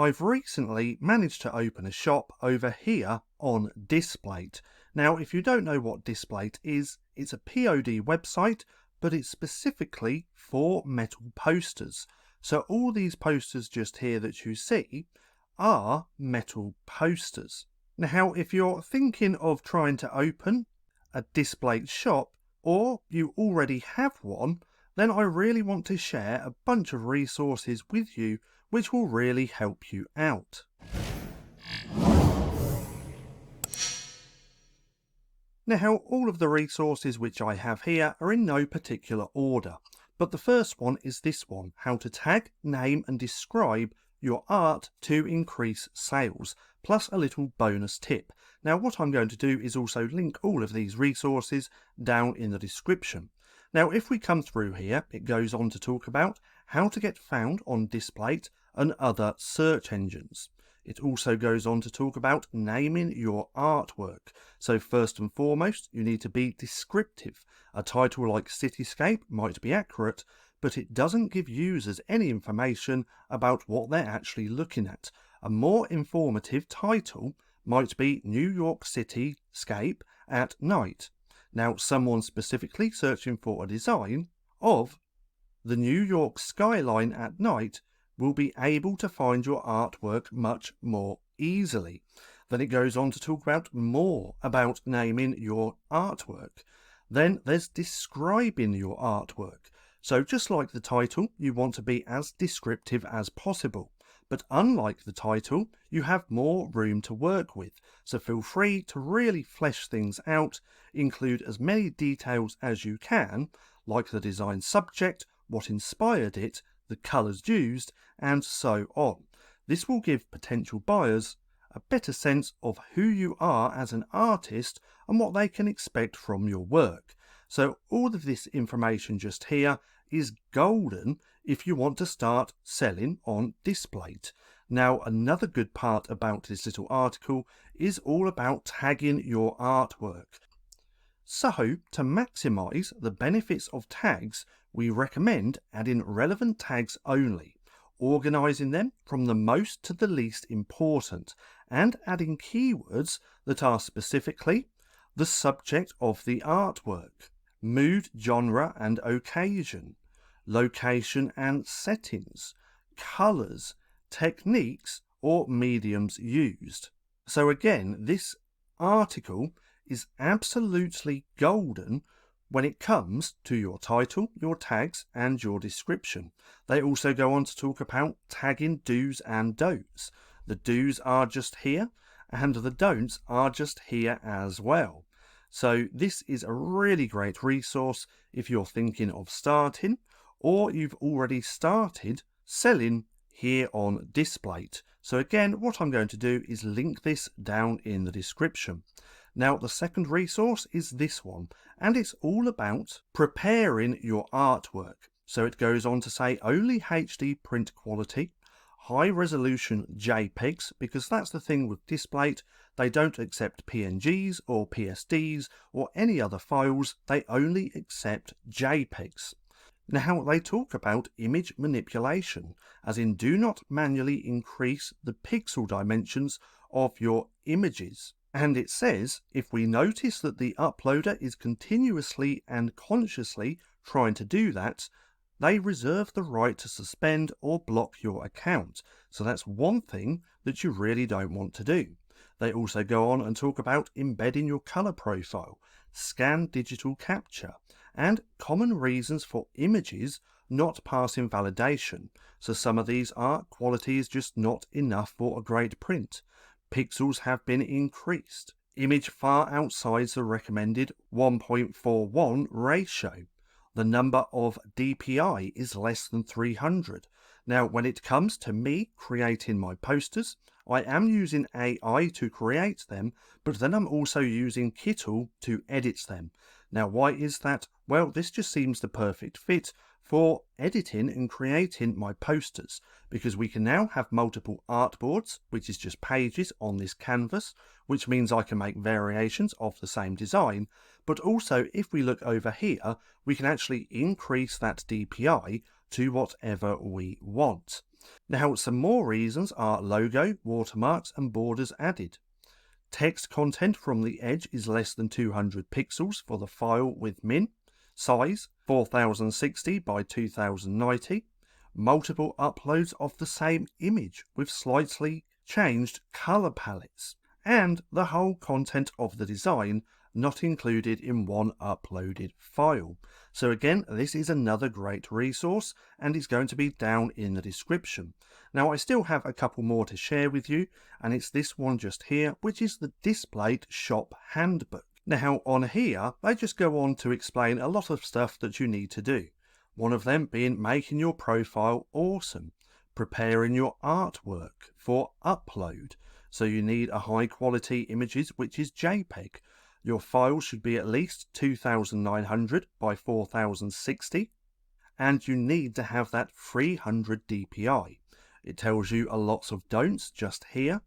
I've recently managed to open a shop over here on Displate. Now, if you don't know what Displate is, it's a POD website, but it's specifically for metal posters. So all these posters just here that you see are metal posters. Now, if you're thinking of trying to open a Displate shop, or you already have one, then I really want to share a bunch of resources with you which will really help you out. Now, all of the resources which I have here are in no particular order, but the first one is this one, how to tag, name and describe your art to increase sales, plus a little bonus tip. Now, what I'm going to do is also link all of these resources down in the description. Now, if we come through here, it goes on to talk about how to get found on Displate and other search engines. It also goes on to talk about naming your artwork. So first and foremost, you need to be descriptive. A title like Cityscape might be accurate, but it doesn't give users any information about what they're actually looking at. A more informative title might be New York Cityscape at night. Now, someone specifically searching for a design of the New York skyline at night will be able to find your artwork much more easily. Then it goes on to talk about more about naming your artwork. Then there's describing your artwork. So just like the title, you want to be as descriptive as possible. But unlike the title, you have more room to work with. So feel free to really flesh things out, include as many details as you can, like the design subject, what inspired it, the colours used, and so on. This will give potential buyers a better sense of who you are as an artist and what they can expect from your work. So all of this information just here is golden if you want to start selling on Displate. Now, another good part about this little article is all about tagging your artwork. So, to maximise the benefits of tags, we recommend adding relevant tags only, organising them from the most to the least important, and adding keywords that are specifically the subject of the artwork, mood, genre and occasion, location and settings, colours, techniques or mediums used. So again, this article is absolutely golden when it comes to your title, your tags and your description. They also go on to talk about tagging do's and don'ts. The do's are just here and the don'ts are just here as well. So this is a really great resource if you're thinking of starting or you've already started selling here on Displate. So again, what I'm going to do is link this down in the description. Now, the second resource is this one, and it's all about preparing your artwork. So it goes on to say only HD print quality, high resolution JPEGs, because that's the thing with Displate, they don't accept PNGs or PSDs or any other files, they only accept JPEGs. Now, they talk about image manipulation, as in do not manually increase the pixel dimensions of your images. And it says, if we notice that the uploader is continuously and consciously trying to do that, they reserve the right to suspend or block your account. So that's one thing that you really don't want to do. They also go on and talk about embedding your color profile, scan digital capture, and common reasons for images not passing validation. So some of these are quality is just not enough for a great print. Pixels have been increased. Image far outside the recommended 1.41 ratio. The number of DPI is less than 300. Now, when it comes to me creating my posters, I am using AI to create them, but then I'm also using KITTL to edit them. Now, why is that? Well, this just seems the perfect fit for editing and creating my posters, because we can now have multiple artboards, which is just pages on this canvas, which means I can make variations of the same design. But also, if we look over here, we can actually increase that DPI to whatever we want. Now, some more reasons are logo, watermarks, and borders added. Text content from the edge is less than 200 pixels for the file with min. Size 4060 by 2090. Multiple uploads of the same image with slightly changed color palettes. And the whole content of the design not included in one uploaded file. So again, this is another great resource and is going to be down in the description. Now I still have a couple more to share with you, and it's this one just here, which is the Displate Shop Handbook. Now on here, they just go on to explain a lot of stuff that you need to do. One of them being making your profile awesome, preparing your artwork for upload. So you need a high quality images, which is JPEG. Your file should be at least 2900 by 4060, and you need to have that 300 dpi. It tells you a lots of don'ts just here,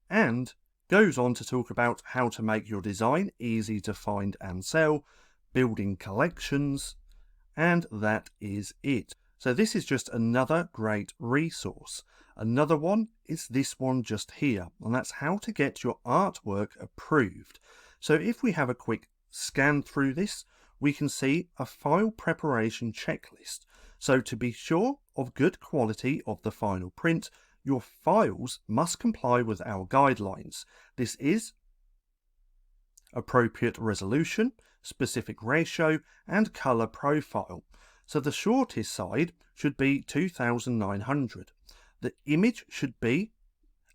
and goes on to talk about how to make your design easy to find and sell, building collections, and that is it. So this is just another great resource. Another one is this one just here, and that's how to get your artwork approved. So if we have a quick scan through this, we can see a file preparation checklist. So to be sure of good quality of the final print, your files must comply with our guidelines. This is appropriate resolution, specific ratio, and color profile. So the shortest side should be 2900. The image should be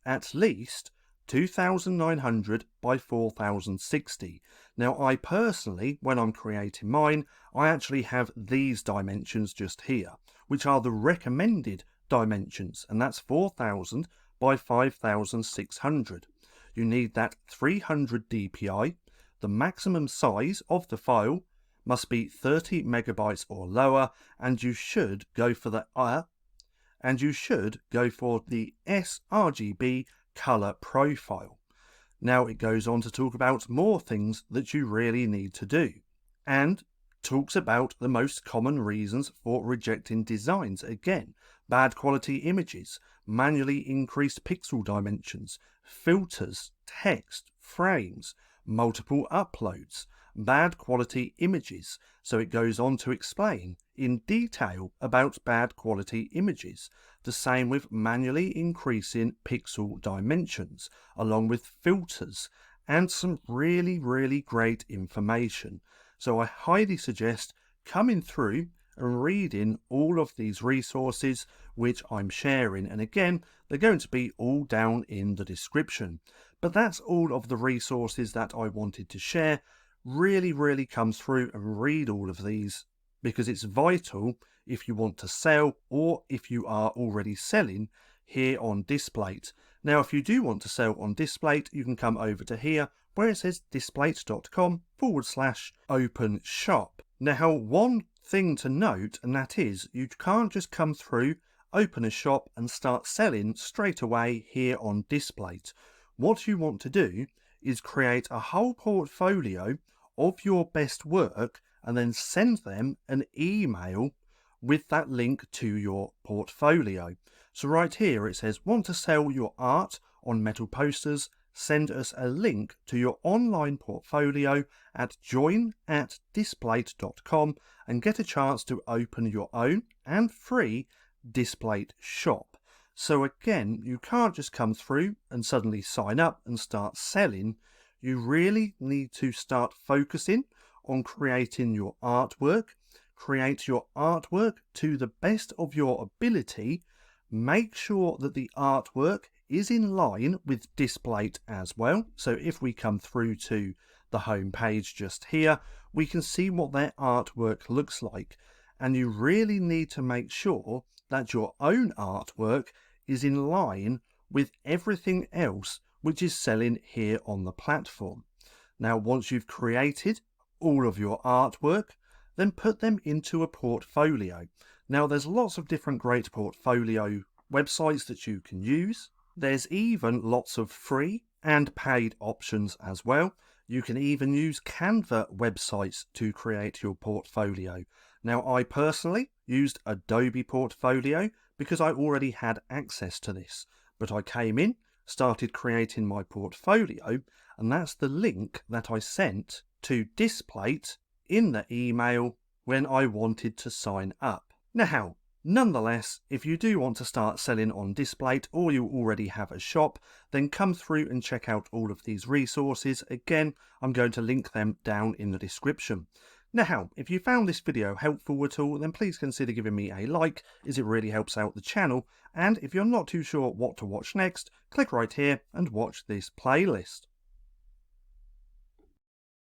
at least 2900 by 4060. Now I personally, when I'm creating mine, I actually have these dimensions just here, which are the recommended dimensions, and that's 4000 by 5600. You need that 300 dpi. The maximum size of the file must be 30 megabytes or lower, and you should go for the sRGB color profile. Now it goes on to talk about more things that you really need to do, and talks about the most common reasons for rejecting designs. Again, bad quality images, manually increased pixel dimensions, filters, text, frames, multiple uploads, bad quality images. So it goes on to explain in detail about bad quality images. The same with manually increasing pixel dimensions, along with filters, and some really great information. So I highly suggest coming through and reading all of these resources which I'm sharing, and again they're going to be all down in the description. But that's all of the resources that I wanted to share. Really come through and read all of these, because it's vital if you want to sell or if you are already selling here on Displate. Now if you do want to sell on Displate, you can come over to here where it says displate.com/open shop. Now one thing to note, and that is you can't just come through, open a shop and start selling straight away here on Displate. What you want to do is create a whole portfolio of your best work and then send them an email with that link to your portfolio. So right here it says, want to sell your art on metal posters? Send us a link to your online portfolio at join@displate.com and get a chance to open your own and free Displate shop. So again, you can't just come through and suddenly sign up and start selling. You really need to start focusing on creating your artwork. Create your artwork to the best of your ability. Make sure that the artwork is in line with Displate as well. So if we come through to the home page just here, we can see what their artwork looks like. And you really need to make sure that your own artwork is in line with everything else which is selling here on the platform. Now once you've created all of your artwork, then put them into a portfolio. Now there's lots of different great portfolio websites that you can use. There's even lots of free and paid options as well. You can even use CANVA websites to create your portfolio. Now, I personally used Adobe Portfolio because I already had access to this, but I came in, started creating my portfolio, and that's the link that I sent to Displate in the email when I wanted to sign up. Now, nonetheless, if you do want to start selling on Displate or you already have a shop, then come through and check out all of these resources. Again, I'm going to link them down in the description. Now, if you found this video helpful at all, then please consider giving me a like, as it really helps out the channel. And if you're not too sure what to watch next, click right here and watch this playlist.